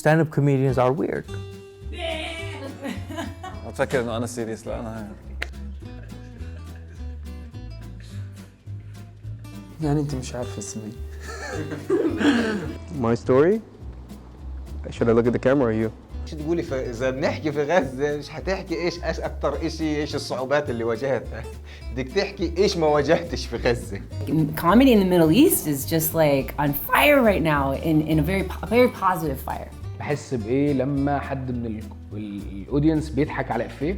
stand-up comedians are weird. أتفكر إنه أنا سيريس. لا أنا يعني أنت مش عارف اسمي. My story? Should I look at the camera or you? شو تقولي إذا بنحكي في غزة مش حتحكي إيش أكتر إشي إيش الصعوبات اللي واجهتها، بدك تحكي إيش ما واجهتش في غزة. Comedy in the Middle East is just like on fire right now in a very positive fire. بحس بإيه لما حد من الأودينس بيضحك على إفيه؟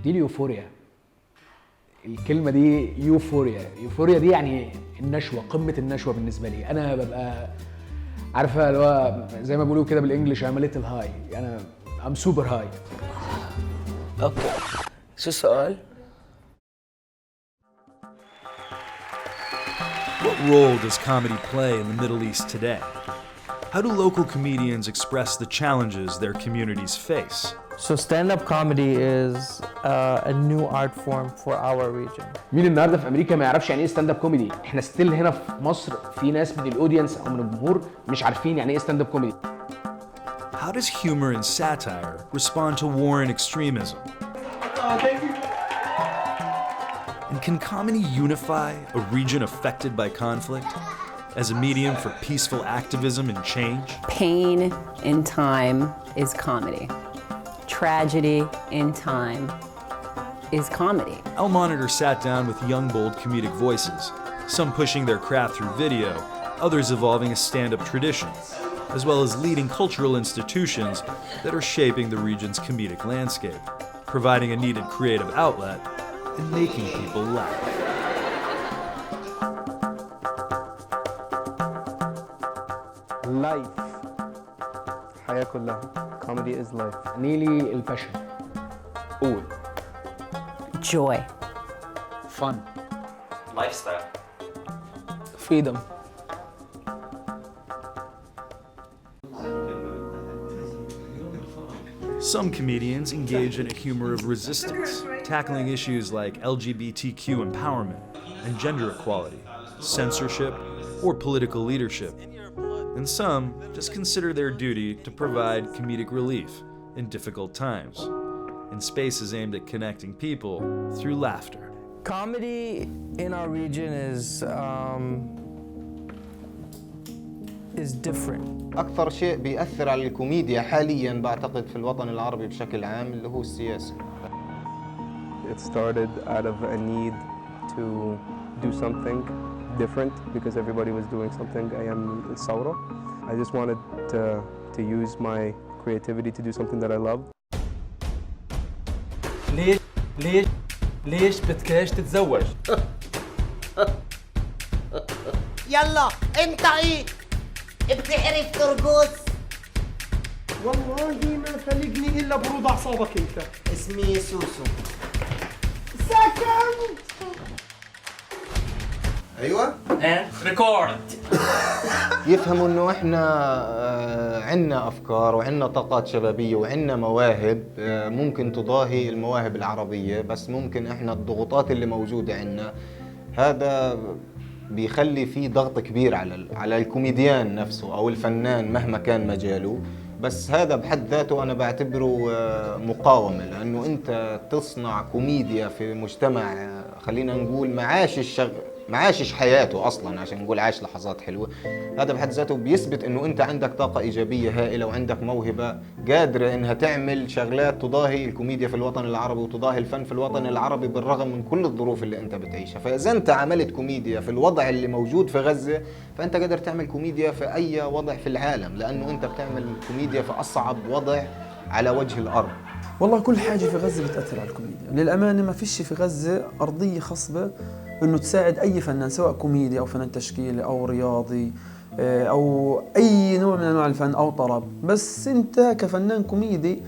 دي اليوفوريا. الكلمة دي يوفوريا. يوفوريا دي يعني النشوة، قمة النشوة بالنسبة لي. أنا ببقى عارفة اللي هو زي ما بيقولوا كده بالإنجلش I'm a little high. أنا I'm super high. أوكي. شو السؤال؟ What role does comedy play in the Middle East today? How do local comedians express the challenges their communities face? So stand-up comedy is a new art form for our region. مين النهارده في امريكا ما يعرفش يعني ايه ستاند اب كوميدي؟ احنا ستيل هنا في مصر في ناس من الاودينس او من الجمهور مش عارفين يعني ايه ستاند اب كوميدي. How does humor and satire respond to war and extremism? And can comedy unify a region affected by conflict as a medium for peaceful activism and change? Pain in time is comedy. Tragedy in time is comedy. Our Monitor sat down with young, bold comedic voices, some pushing their craft through video, others evolving a stand-up tradition, as well as leading cultural institutions that are shaping the region's comedic landscape, providing a needed creative outlet and making people laugh. Life. الحياة كلها. Comedy is life. نيلي الباشن. قول. Joy. Fun. Lifestyle. Freedom. Some comedians engage in a humor of resistance, tackling issues like LGBTQ empowerment and gender equality, censorship, or political leadership. And some just consider their duty to provide comedic relief in difficult times, in spaces aimed at connecting people through laughter. Comedy in our region is different. أكثر شيء بيأثر على الكوميديا حالياً بعتقد في الوطن العربي بشكل عام اللي هو السياسة. It started out of a need to do something different because everybody was doing something. I am Saura. I just wanted to use my creativity to do something that I love. ليش بدكاش تتزوج؟ يلا انت ايه؟ بتعرف ترقص؟ والله ما فلقني الا برود اعصابك انت. اسمي سوسو. سكند. أيوة. ريكورد. يفهموا إنه إحنا عنا أفكار وعنا طاقات شبابية وعنا مواهب ممكن تضاهي المواهب العربية، بس ممكن إحنا الضغوطات اللي موجودة عنا هذا بيخلي في ضغط كبير على الكوميديان نفسه أو الفنان مهما كان مجاله. بس هذا بحد ذاته أنا بعتبره مقاومة، لأنه أنت تصنع كوميديا في مجتمع خلينا نقول معاشش حياته أصلاً عشان نقول عاش لحظات حلوة. هذا بحد ذاته بيثبت إنه أنت عندك طاقة إيجابية هائلة وعندك موهبة قادرة إنها تعمل شغلات تضاهي الكوميديا في الوطن العربي وتضاهي الفن في الوطن العربي بالرغم من كل الظروف اللي أنت بتعيشها. فإذا أنت عملت كوميديا في الوضع اللي موجود في غزة فأنت قادر تعمل كوميديا في أي وضع في العالم، لأنه أنت بتعمل كوميديا في أصعب وضع على وجه الأرض. والله كل حاجة في غزة بتأثر على الكوميديا. للأمانة ما فيش في غزة أرضية خصبة إنه تساعد أي فنان سواء كوميدي أو فنان تشكيلي أو رياضي أو أي نوع من أنواع الفن أو طرب. بس أنت كفنان كوميدي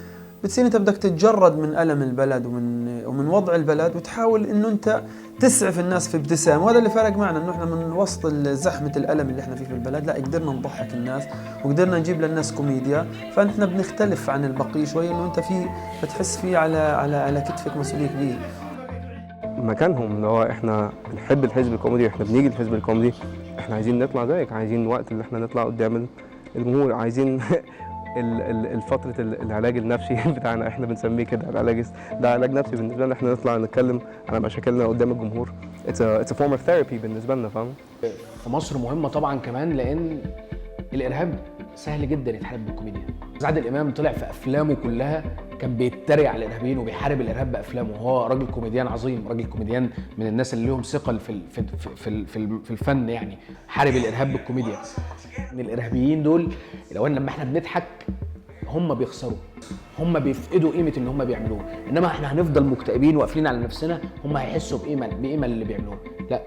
بتصير أنت بدك تتجرد من ألم البلد ومن وضع البلد وتحاول إنه أنت تسعف الناس في ابتسام. وهذا اللي فرق معنا إنه إحنا من وسط زحمة الألم اللي إحنا فيه في البلد لا قدرنا نضحك الناس وقدرنا نجيب للناس كوميديا. فإحنا بنختلف عن البقية شوي إنه أنت بتحس فيه على كتفك مسؤولية كبيرة. مكانهم اللي هو احنا بنحب الحزب الكوميدي، احنا بنيجي الحزب الكوميدي، احنا عايزين نطلع زيك، عايزين وقت اللي احنا نطلع قدام الجمهور عايزين الفترة العلاج النفسي بتاعنا، احنا بنسميه كده ده علاج نفسي بالنسبة لنا، احنا نطلع نتكلم على مشاكلنا قدام الجمهور. It's a form of therapy بالنسبة لنا، فاهم؟ في مصر مهمة طبعا كمان لأن الإرهاب سهل جدا يتحارب بالكوميديا. عادل إمام طلع في أفلامه كلها كان بيتريق على الإرهابيين وبيحارب الإرهاب بأفلامه، وهو راجل كوميديان عظيم، راجل كوميديان من الناس اللي لهم ثقل في الفن، يعني حارب الإرهاب بالكوميديا. من الإرهابيين دول لما احنا بنضحك هم بيخسروا، هم بيفقدوا قيمة اللي هم بيعملوه، إنما احنا هنفضل مكتئبين وقافلين على نفسنا، هم هيحسوا بقيمة اللي بيعملوه. لا،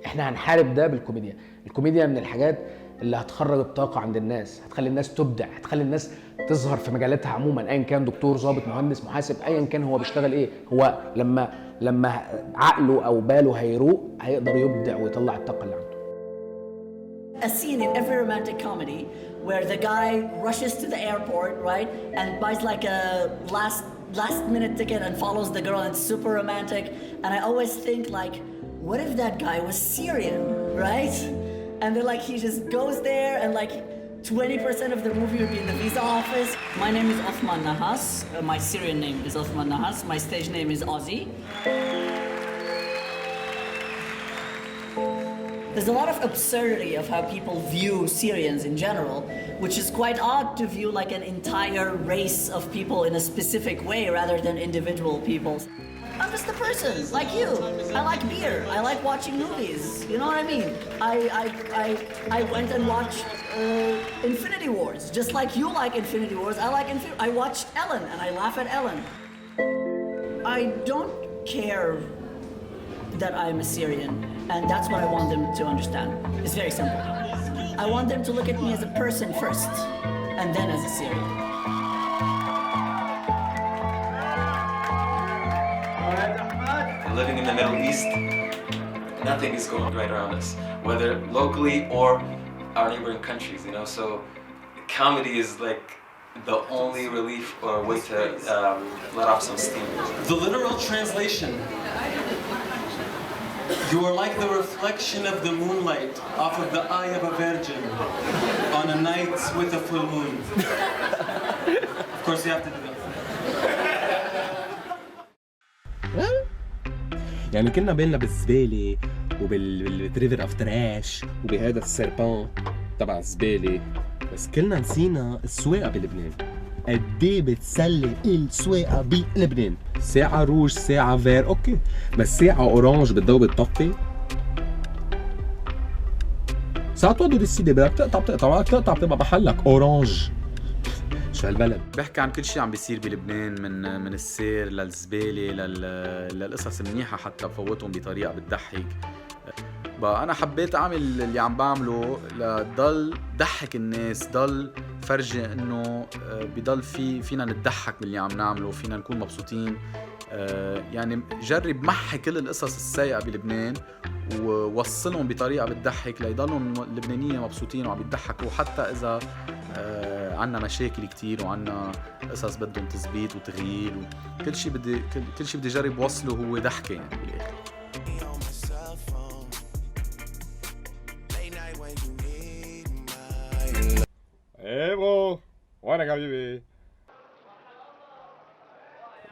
احنا هنحارب ده بالكوميديا. الكوميديا من الحاجات اللي هتخرج الطاقة عند الناس، هتخلي الناس تبدع، هتخلي الناس تظهر في مجالاتها عموما، ايا كان دكتور، ضابط، مهندس، محاسب، ايا كان هو بيشتغل ايه، هو لما عقله او باله هيروق هيقدر يبدع ويطلع الطاقة اللي عنده. A scene in every romantic comedy where the guy rushes to the airport, right, and buys like a last minute ticket and follows the girl, and it's super romantic. And I always think like, what if that guy was Syrian, right? And then like he just goes there and like 20% of the movie would be in the visa office. My name is Othman Nahas. My Syrian name is Othman Nahas. My stage name is Ozzy. There's a lot of absurdity of how people view Syrians in general, which is quite odd to view like an entire race of people in a specific way rather than individual people. I'm just a person, like you. I like beer. I like watching movies. You know what I mean? I went and watched Infinity Wars. Just like you like Infinity Wars, I watched Ellen and I laugh at Ellen. I don't care that I'm a Syrian, and that's what I want them to understand. It's very simple. I want them to look at me as a person first, and then as a Syrian. Living in the Middle East, nothing is going right around us, whether locally or our neighboring countries, you know, so comedy is like the only relief or way to let off some steam. The literal translation: you are like the reflection of the moonlight off of the eye of a virgin on a night with a full moon. Of course you have to do that. يعني كنا بالنا بالزبالة وبالريفر اوف تراش وبهذا السيربان تبع الزبالة، بس كلنا نسينا السواقة بلبنان. قديه بتسلي السواقة بلبنان، ساعة روج ساعة فير اوكي، بس ساعة اورانج بتضوي بتطفي، ساعة توضي السيدة بدك تقطع بتبقى محلك اورانج. شو هالبلد؟ بحكي عن كل شيء عم بيصير بلبنان، من السير للزبالة للقصص منيحة حتى بفوتهم بطريقة بتضحك. بقى أنا حبيت أعمل اللي عم بعمله لضل ضحك الناس، ضل فرجي إنه بضل فينا نتضحك باللي عم نعمله، فينا نكون مبسوطين. يعني جرب محي كل القصص السيئة بلبنان ووصلهم بطريقة بتضحك ليضلوا اللبنانيين مبسوطين وعم بيضحكوا، حتى إذا عنا مشاكل كتير وعنا قصص بدهم تزبيط وتغيير كل شيء بدي جرب وصله هو ضحكة يعني بالآخر. ايه بو وانا حبيبي.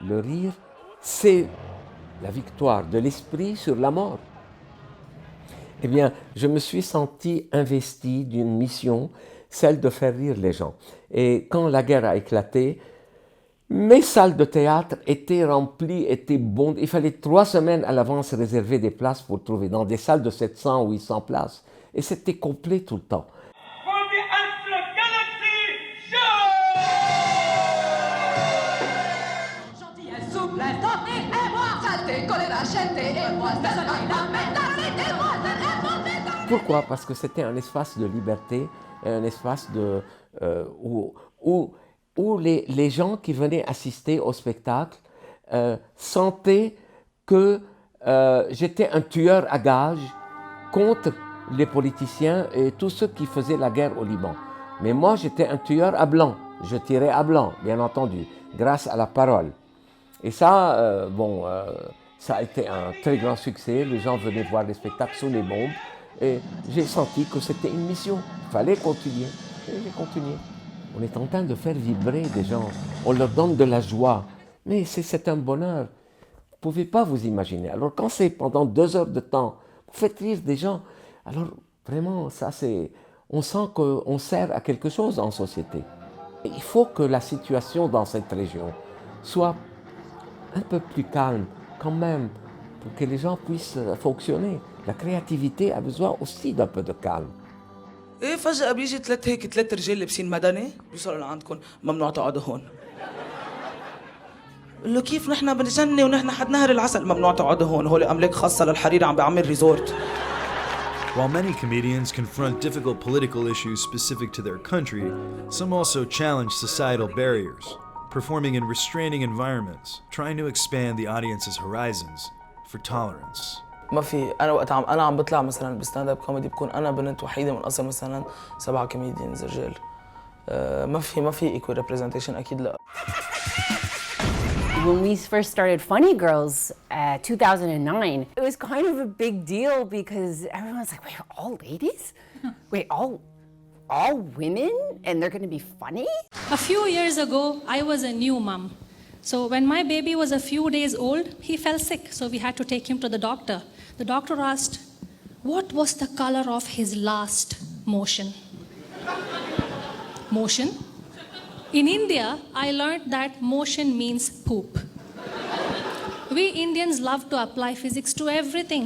Le rire, c'est la victoire de l'esprit sur la mort. Eh bien, je me suis senti investi d'une mission, celle de faire rire les gens. Et quand la guerre a éclaté, mes salles de théâtre étaient remplies, étaient bondes. Il fallait 3 semaines à l'avance réserver des places pour trouver dans des salles de 700 ou 800 places. Et c'était complet tout le temps. Pourquoi? Parce que c'était un espace de liberté, un espace où les gens qui venaient assister au spectacle sentaient que j'étais un tueur à gages contre les politiciens et tous ceux qui faisaient la guerre au Liban. Mais moi, j'étais un tueur à blanc. Je tirais à blanc, bien entendu, grâce à la parole. Et ça, ça a été un très grand succès. Les gens venaient voir les spectacles sous les bombes. Et j'ai senti que c'était une mission. Il fallait continuer. Et j'ai continué. On est en train de faire vibrer des gens. On leur donne de la joie. Mais c'est un bonheur. Vous ne pouvez pas vous imaginer. Alors quand c'est pendant 2 heures de temps, vous faites rire des gens. Alors vraiment, ça c'est... On sent qu'on sert à quelque chose en société. Il faut que la situation dans cette région soit un peu plus calme quand même, pour que les gens puissent fonctionner. La créativité a besoin aussi d'un peu de calme. ايه فجأة بيجي ثلاث رجال لابسين مدني بيوصلوا لعندكم ممنوع تقعدوا هون. بقول له كيف نحن بالجنة ونحن حد نهر العسل ممنوع تقعدوا هون هول أملاك خاصة للحرير عم بعمل ريزورت. While many comedians confront difficult political issues specific to their country, some also challenge societal barriers, performing in restraining environments, trying to expand the audience's horizons for tolerance. ما في انا وقت انا عم بطلع مثلا بستاند اب كوميدي بكون انا بنت وحيده من اصل مثلا 7 كوميديانز رجال. ما في equal representation اكيد لا. When we first started Funny Girls, 2009, it was kind of a big deal because everyone was like, wait, all ladies? Wait, all women? And they're gonna be funny? A few years ago, I was a new mom. So when my baby was a few days old, he fell sick, so we had to take him to the doctor. The doctor asked, what was the color of his last motion? Motion? In India, I learned that motion means poop. We Indians love to apply physics to everything.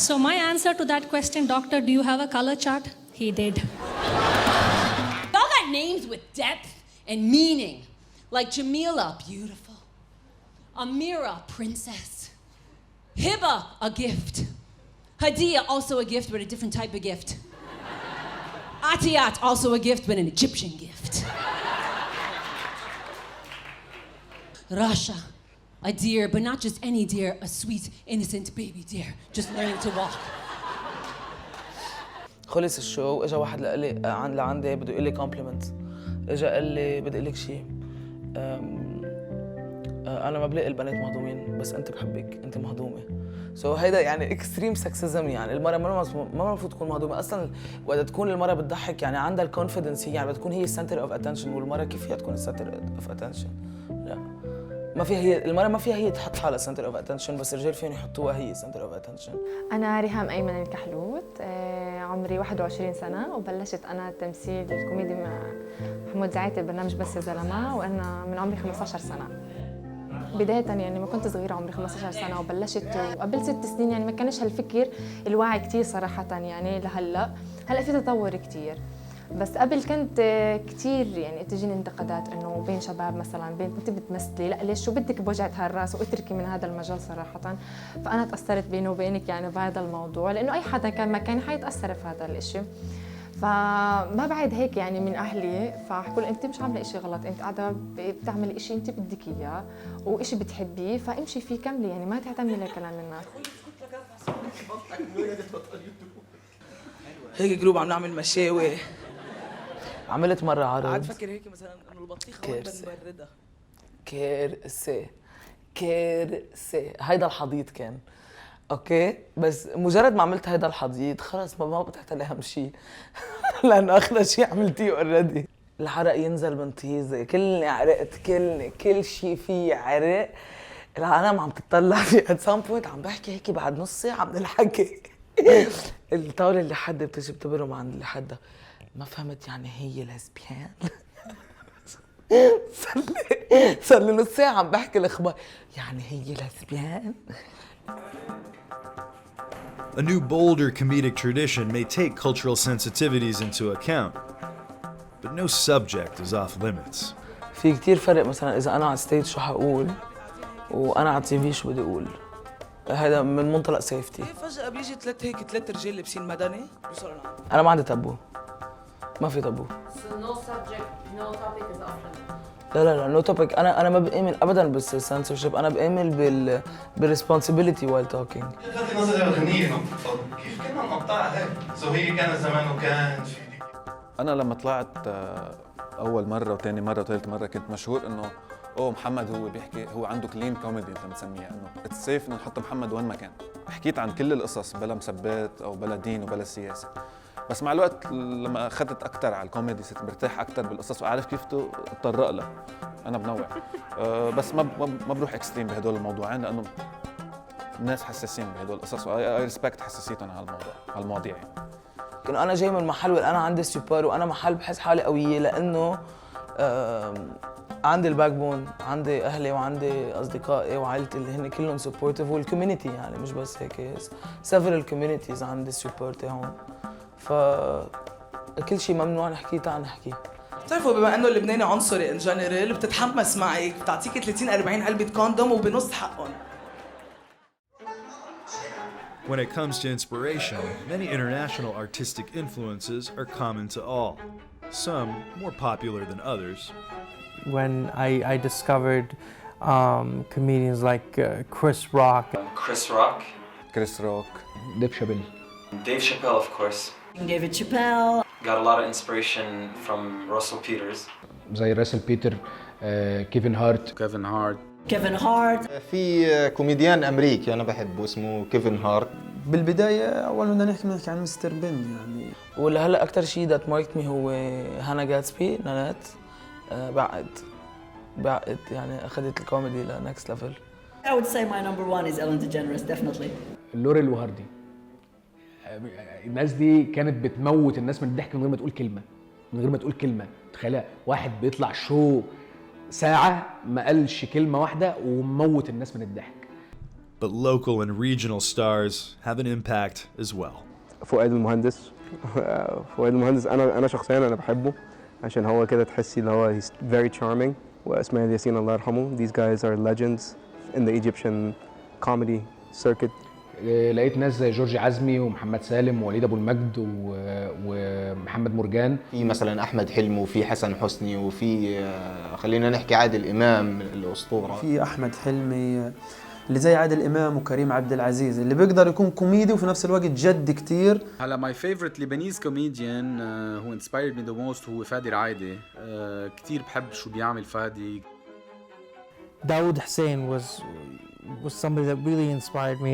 So my answer to that question, doctor, do you have a color chart? He did. Y'all got names with depth and meaning, like Jamila, beautiful. Amira, princess. Hiba, a gift. Hadiya, also a gift, but a different type of gift. Atiyat, also a gift, but an Egyptian gift. Rasha, a deer, but not just any deer, a sweet, innocent baby deer, just learning to walk. خلص الشو واجا واحد لقلي لعندي بده يقول لي كومبلمنت. اجا قال لي بدي اقول لك شيء. انا ما بلاقي البنات مهضومين بس انت بحبك انت مهضومه. هيدا يعني اكستريم سكسزم يعني المرأة ما المفروض تكون مهضومة اصلا وقت تكون المرأة بتضحك يعني عندها الكونفيدنس يعني بتكون هي السنتر اوف اتنشن والمرأة كيف فيها تكون السنتر اوف اتنشن؟ لا ما فيها هي المرأة ما فيها هي تحط حالها سنتر اوف اتنشن بس الرجال فيهم يحطوها هي سنتر اوف اتنشن. انا ريهام ايمن الكحلوت عمري 21 سنة وبلشت انا التمثيل الكوميدي مع محمود زعيتي برنامج بس يا زلمة وانا من عمري 15 سنة. بداية يعني ما كنت صغيرة عمري 15 سنة وبلشت وقبل 6 سنين يعني ما كانش هالفكر الواعي كتير صراحة يعني لهلا في تطور كتير بس قبل كنت كتير يعني تجيني انتقادات انه بين شباب مثلا بين انت بتمثلي لا ليش شو بدك بوجعة هالراس واتركي من هذا المجال صراحة فأنا تأثرت بيني وبينك يعني بهذا الموضوع لأنه أي حدا كان مكاني حيتأثر في هذا الإشي فما بعد هيك يعني من اهلي فحكوا لي انت مش عامله شيء غلط انت قاعده بتعملي شيء انت بدك اياه وشيء بتحبيه فامشي فيه كملي يعني ما تعتمدي لكلام الناس. هيك جروب عم نعمل مشاوي عملت مره عرض قاعد فكر هيك مثلا انه البطيخه وين بنبردها كارثه هيدا الحضيض كان اوكي بس مجرد ما عملت هيدا الحضيض خلص ما بتحتاج اهم شيء لانه اخر شيء عملتيه اوريدي العرق ينزل من طيزه كلني عرقت كل شيء فيه عرق العالم عم تطلع في ات سام بوينت عم بحكي هيك بعد نص ساعه من الحكي الطاوله اللي حدا بتجي بتبرم عند اللي حدا ما فهمت يعني هي ليزبيان صار لي نص ساعه عم بحكي الاخبار يعني هي ليزبيان. A new, bolder comedic tradition may take cultural sensitivities into account, but no subject is off limits. في كتير فرق مثلا إذا أنا على ستيج شو حقول وأنا على التي في شو بدي أقول. هذا من منطلق سيفتي. فجأة بيجي ثلاث رجال لابسين مدني بيوصلوا لعندي. أنا ما عندي تابو. ما في تابو. So no subject, no topic is off limits. لا نو توبيك انا ما بآمن ابدا بالسنسورشيب انا بآمن بالريسبونسبيلتي وايل توكينج. لفت نظري الاغنيه كيف كنا مقطعها هيك هي كانت زمان وكان في انا لما طلعت اول مره وثاني مره وثالث مره كنت مشهور انه اوه محمد هو بيحكي، هو عنده كلين كوميدي انت بتسميها، انه اتس سيف انه نحط محمد وين ما كان. حكيت عن كل القصص بلا مسبات او بلا دين وبلا سياسه، بس مع الوقت لما اخذت اكثر على الكوميدي صرت مرتاح اكثر بالقصص واعرف كيف اتطرق لها. انا بنوع بس ما بروح اكستريم بهدول الموضوعين لانه الناس حساسين بهدول القصص، واي ريسبكت حساسيتهم على المواضيع يعني. انه انا جاي من محل وانا عندي سوبر، وانا محل بحس حالي قويه لانه عندي الباك بون، عندي اهلي وعندي اصدقائي وعائلتي اللي هن كلهم سبورتيف، والكوميونتي يعني مش بس هيك، سيفرال كوميونيتيز عندي سبورت هون، فكل شيء ممنوع نحكيه تعال نحكيه. بتعرفوا بما انه اللبناني عنصري ان جنرال، بتتحمس معك بتعطيك 30 40 علبه كوندوم وبنص حقهم. When it comes to inspiration, many international artistic influences are common to all, some more popular than others. When I discovered comedians like Chris Rock. Chris Rock. Dave Chappelle. Dave Chappelle, of course. David Chappelle. Got a lot of inspiration from Russell Peters. زي راسل بيتر، كيفن هارت. كيفن هارت. في كوميديان امريكي انا بحبه اسمه كيفن هارت. بالبدايه اول ما بدنا نحكي عن مستر بين يعني. ولا هلا اكثر شيء ذات ماركت مي هو هانا جاتسبي نانات. بعقد يعني اخذت الكوميدي لنكست ليفل. I would say my number one is Ellen DeGeneres definitely. لوريل وهاردي. الناس دي كانت بتموت الناس من الضحك من غير ما تقول كلمه، تخيلها واحد بيطلع شو ساعه ما قالش كلمه واحده وموت الناس من الضحك. But local and regional stars have an impact as well. فؤاد المهندس انا شخصيا انا بحبه عشان هو كده تحسي اللي هو he's very charming. واسماعيل ياسين الله يرحمه. These guys are legends in the Egyptian comedy circuit. لقيت ناس زي جورج عزمي ومحمد سالم ووليد ابو المجد ومحمد مرجان. في مثلا احمد حلمي وفي حسن حسني وفي خلينا نحكي عادل امام الاسطوره. في احمد حلمي اللي زي عادل امام وكريم عبد العزيز اللي بيقدر يكون كوميدي وفي نفس الوقت جد كتير. هلا ماي فيفورت ليبانيز كوميديان هو inspired me the most هو فادي العايدي. كتير بحب شو بيعمل فادي. Dawood Hussein was somebody that really inspired me.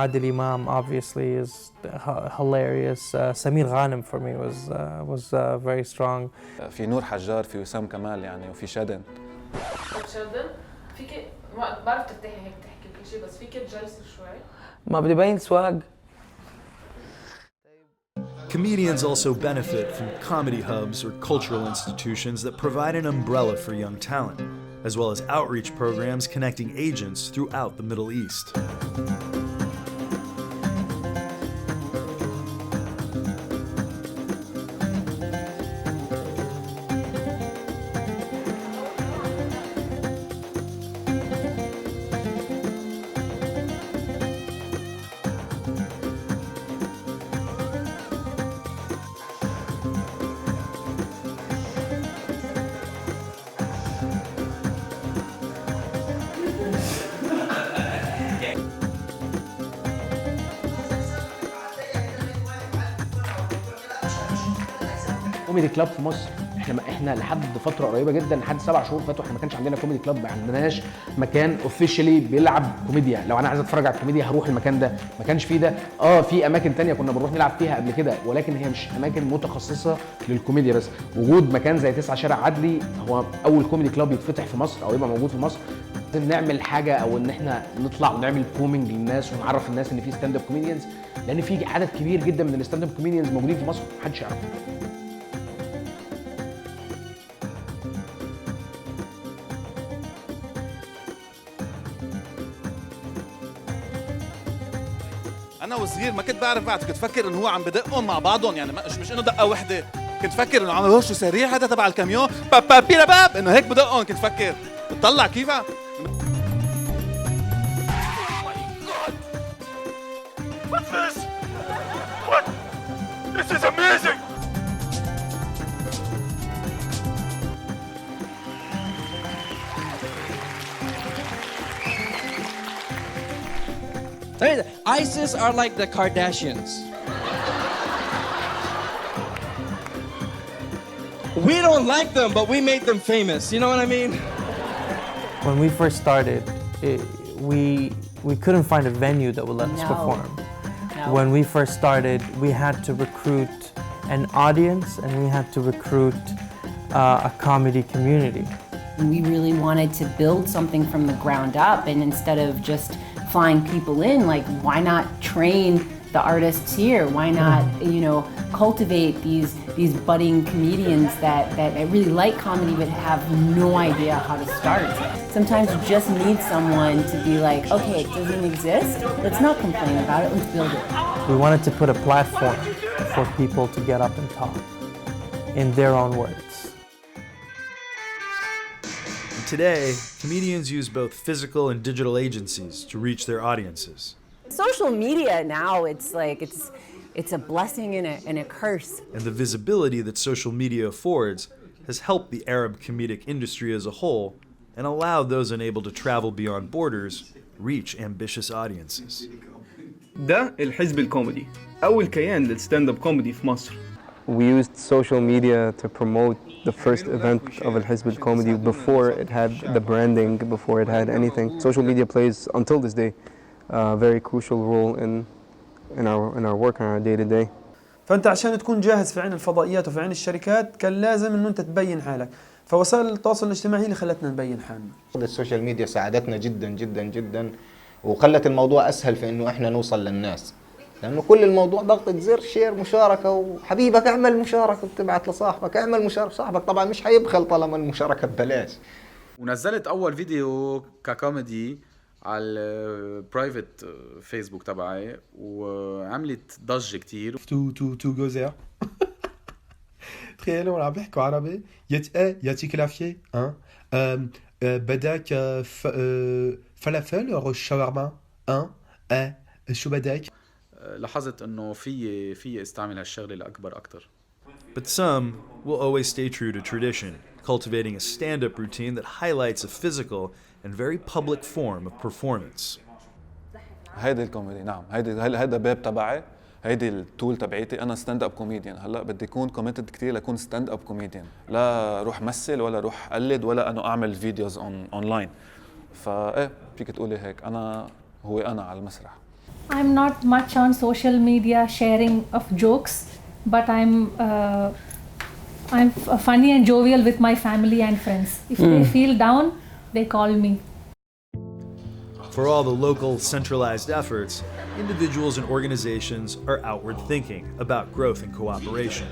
Adil Imam obviously is hilarious. Samir Ghanem for me was very strong. في نور حجار، في وسام كمال يعني، وفي شادن. شادن فيك ما بعرف ترتاحي هيك تحكي كل شيء، بس فيك تجلسي شوي. ما بدي باين سواق. Comedians also benefit from comedy hubs or cultural institutions that provide an umbrella for young talent, as well as outreach programs connecting agents throughout the Middle East. كوميدي كلاب في مصر، احنا لحد فتره قريبه جدا، لحد 7 شهور فاتوا احنا ما كانش عندنا كوميدي كلاب، ما عندناش مكان اوفيشالي بيلعب كوميديا. لو انا عايز اتفرج على الكوميديا هروح المكان ده، ما كانش فيه ده. في اماكن تانية كنا بنروح نلعب فيها قبل كده، ولكن هي مش اماكن متخصصه للكوميديا بس. وجود مكان زي 9 شارع عدلي هو اول كوميدي كلاب يتفتح في مصر او يبقى موجود في مصر. لازم نعمل حاجه او ان احنا نطلع ونعمل بومينج للناس ونعرف الناس ان في ستاند اب كوميديانز، لان في عدد كبير جدا من الستاند اب كوميديانز موجودين في مصر محدش يعرفهم. انا وصغير ما كنت بعرف بعد، كنت فكر انه هو عم بدقهم مع بعضهم، يعني مش انه دقه وحده، كنت فكر انه عم يهوشوا سريع هذا تبع الكاميون بابا بيرا باب، انه هيك بدقهم. كنت فكر بتطلع كيف What's this? What? This is amazing! ISIS are like the Kardashians. We don't like them, but we made them famous. You know what I mean? When we first started, we couldn't find a venue that would let us No. perform. No. When we first started, we had to recruit an audience and we had to recruit a comedy community. We really wanted to build something from the ground up, and instead of just flying people in, like, why not train the artists here? Why not, cultivate these budding comedians that really like comedy but have no idea how to start? Sometimes you just need someone to be like, okay, it doesn't exist, let's not complain about it, let's build it. We wanted to put a platform for people to get up and talk in their own words. Today, comedians use both physical and digital agencies to reach their audiences. Social media now, it's a blessing and a curse. And the visibility that social media affords has helped the Arab comedic industry as a whole and allowed those unable to travel beyond borders reach ambitious audiences. ده الحزب الكوميدي، أول كيان للستاند اب كوميدي في مصر. We used social media to promote the first event of Al Hizb al Comedy before it had the branding, before it had anything. Social media plays, until this day, a very crucial role in our work and our day-to-day. فأنت عشان تكون جاهز في عين الفضائيات وفي عين الشركات كان لازم إنه أنت تبين حالك، فوسائل التواصل الاجتماعي هي اللي خلتنا نبين حالنا. السوشيال ميديا ساعدتنا جدا جدا جدا وخلت الموضوع أسهل في إنه إحنا نوصل للناس. لأنه كل الموضوع ضغطة زر شير مشاركة وحبيبك اعمل مشاركة وبتبعت لصاحبك اعمل مشاركة، صاحبك طبعا مش حيبخل طالما المشاركة ببلاش. ونزلت أول فيديو ككوميدي على البرايفت فيسبوك تبعي وعملت ضجة كتير. تو جوزير تخيلوا ولا عم بيحكوا عربي ياتي كلافيي بدك فلافل أو شاورما شو بدك. لاحظت انه في استعمل هالشغله لاكبر اكثر. But some will always stay true to tradition, cultivating a stand-up routine that highlights a physical and very public form of performance. هيدي الكوميدي، نعم، هيدا باب تبعي، هيدي التول تبعيتي. انا ستاند اب كوميديان، هلا بدي اكون كوميتد كثير لكون ستاند اب كوميديان، لا روح مثل ولا روح اقلد ولا انه اعمل فيديوز اونلاين. فايه فيك تقولي هيك، انا على المسرح. I'm not much on social media sharing of jokes, but I'm funny and jovial with my family and friends. If they feel down, they call me. For all the local centralized efforts, individuals and organizations are outward thinking about growth and cooperation.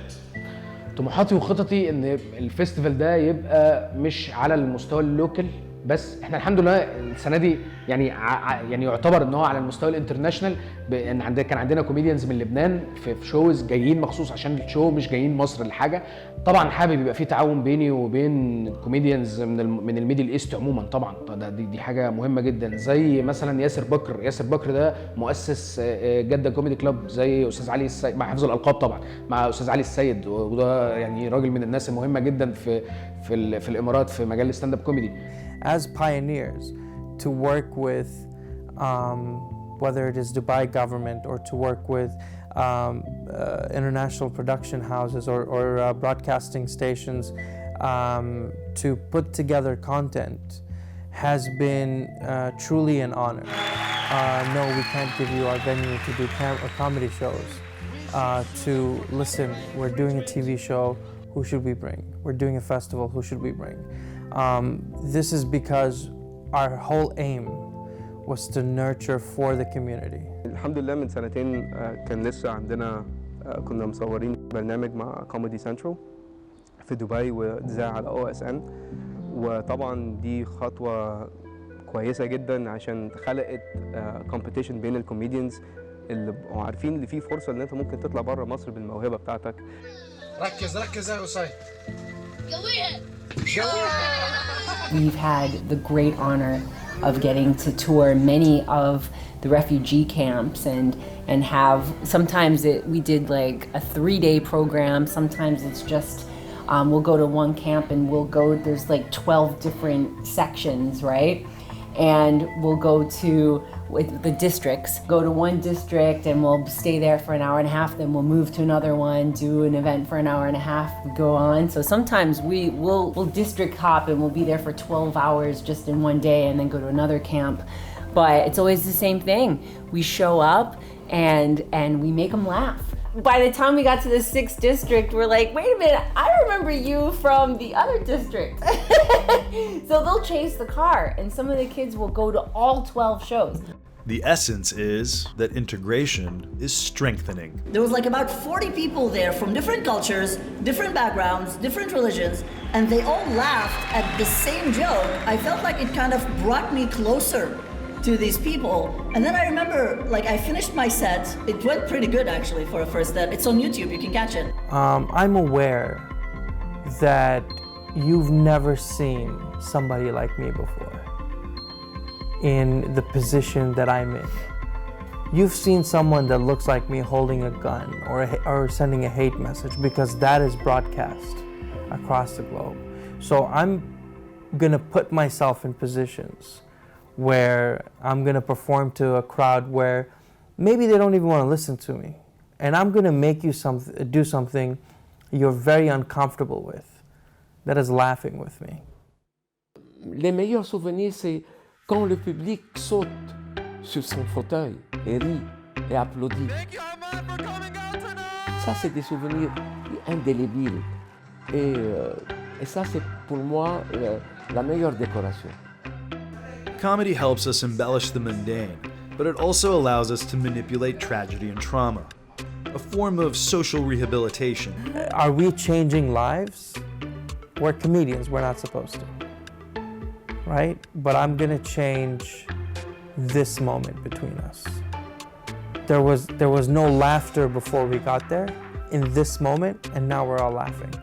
طموحاتي وخططي ان الفيستيفال ده يبقى مش على المستوى اللوكال بس، احنا الحمد لله السنه دي يعني يعتبر ان هو على المستوى الانترناشنال، ان كان عندنا كوميديانز من لبنان في شوز جايين مخصوص عشان الشو، مش جايين مصر لحاجه. طبعا حابب يبقى في تعاون بيني وبين كوميديانز من الميدل ايست عموما، طبعا دي حاجه مهمه جدا، زي مثلا ياسر بكر ده مؤسس جده كوميدي كلاب، زي استاذ علي السيد مع حفظ الالقاب طبعا، مع استاذ علي السيد، وده يعني راجل من الناس المهمه جدا في الامارات في مجال الستاند اب كوميدي. As pioneers, to work with whether it is Dubai government or to work with international production houses or broadcasting stations to put together content has been truly an honor. No, we can't give you our venue to do comedy shows. To listen, we're doing a TV show, who should we bring? We're doing a festival, who should we bring? This is because our whole aim was to nurture for the community. الحمد لله من سنتين كان لسه عندنا كنا مصورين برنامج مع كوميدي سنترال في دبي واتذاع على OSN، وطبعا دي خطوة كويسة جدا عشان خلقت كومبيتيشن بين الكوميديانز اللي بقوا عارفين ان في فرصة ان انت ممكن تطلع بره مصر بالموهبة بتاعتك. ركز يا قصي. We've had the great honor of getting to tour many of the refugee camps and have, sometimes we did like a 3-day program, sometimes it's just we'll go to one camp and there's like 12 different sections, right? And we'll go to with the districts. Go to one district and we'll stay there for an hour and a half, then we'll move to another one, do an event for an hour and a half, go on. So sometimes we'll district hop and we'll be there for 12 hours just in one day and then go to another camp. But it's always the same thing. We show up and we make them laugh. By the time we got to the 6th district, we're like, wait a minute, I remember you from the other district. So they'll chase the car, and some of the kids will go to all 12 shows. The essence is that integration is strengthening. There was like about 40 people there from different cultures, different backgrounds, different religions, and they all laughed at the same joke. I felt like it kind of brought me closer to these people. And then I remember, like, I finished my set. It went pretty good, actually, for a first set. It's on YouTube, you can catch it. I'm aware that you've never seen somebody like me before in the position that I'm in. You've seen someone that looks like me holding a gun or sending a hate message, because that is broadcast across the globe. So I'm gonna put myself in positions where I'm gonna perform to a crowd where maybe they don't even want to listen to me. And I'm gonna make you do something you're very uncomfortable with, that is laughing with me. Les meilleurs souvenirs, c'est quand le public saute sur son fauteuil et rit et applaudit. Ça, c'est des souvenirs indélébiles. Et ça, c'est pour moi la meilleure décoration. Comedy helps us embellish the mundane, but it also allows us to manipulate tragedy and trauma, a form of social rehabilitation. Are we changing lives? We're comedians, we're not supposed to, right? But I'm gonna change this moment between us. There was no laughter before we got there in this moment, and now we're all laughing.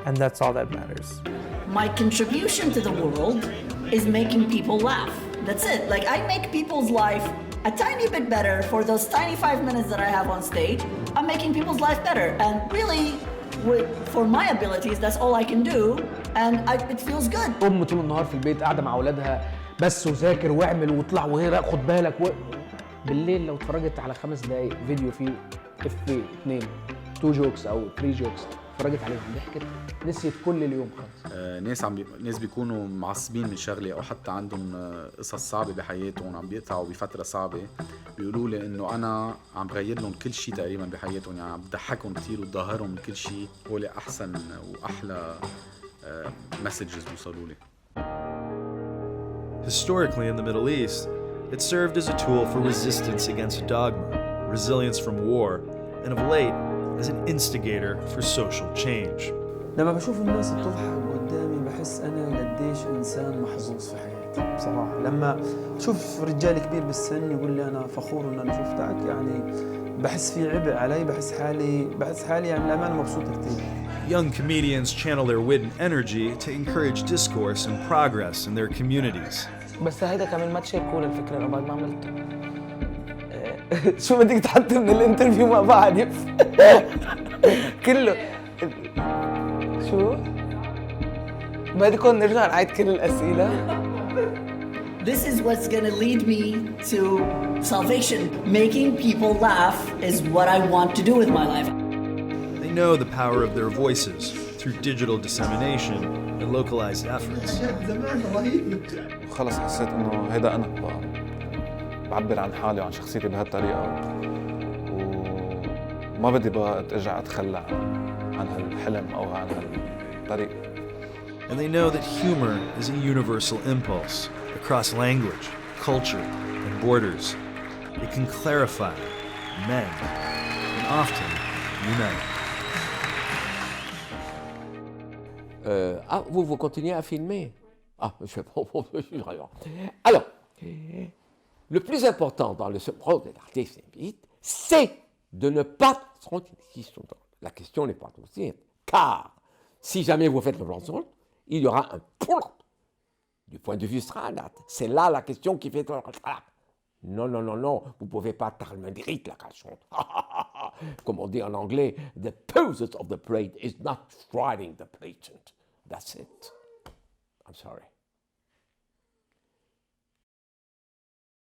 And that's all that matters. My contribution to the world is making people laugh. That's it. Like, I make people's life a tiny bit better for those tiny 5 minutes that I have on stage. I'm making people's life better. And really, for my abilities, that's all I can do. And it feels good. أم طول النهار في البيت قاعدة مع أولادها بس وذاكر واعمل واطلع وهي خد بالك بالليل لو اتفرجت على 5 دقايق فيديو فيه إفيه 2 جوكس أو 3 جوكس، اتفرجت عليهم ضحكت نسيت كل اليوم خالص. ناس بيكونوا معصبين من شغله او حتى عندهم قصص صعبه بحياتهم وعم بيقطعوا بفتره صعبه، بيقولوا لي انه انا عم بغير لهم كل شيء تقريبا بحياتهم، يعني عم بضحكهم كثير وبظهرهم من كل شيء. هو احسن واحلى مسجز بيوصلوا لي. Historically in the Middle East, it served as a tool for resistance against dogma, resilience from war, and of late as an instigator for social change. لما بشوف الناس بتضحك قدامي بحس أنا قديش إنسان محظوظ في حياتي بصراحة. لما أشوف رجال كبير بالسن يقول لي أنا فخور إن أنا شفتك، يعني بحس في عبء علي، بحس حالي يعني للأمانة مبسوط كتير. Young comedians channel their wit and energy to encourage discourse and progress in their communities. بس هيدا كمان ما تشاركوا الفكرة لو بعد ما عملته. شو بدك تحط من الانترفيو ما بعرف. كله شو؟ بدكم نرجع نعيد كل الأسئلة؟ This is what's gonna lead me to salvation. Making people laugh is what I want to do with my life. They know the power of their voices through digital dissemination and localized efforts. خلص حسيت انه هيدا انا بعبر عن حالي وعن شخصيتي بهالطريقة، وما بدي بقى ارجع اتخلى عن هالحلم او عن هالطريق. And they know that humor is a universal impulse across language, culture, and borders. It can clarify, mend, and often unite. Vous continuez à filmer? Ah, je fais alors, le plus important dans le rôle de l'artiste invite, c'est de ne pas la question n'est pas aussi, car si jamais vous faites le blanc, il y aura un point du point de vue strade. C'est là la question qui fait non, vous ne pouvez pas tarmendrit la question. Comme on dit en anglais, the poses of the parade is not striding the pageant. That's it. I'm sorry.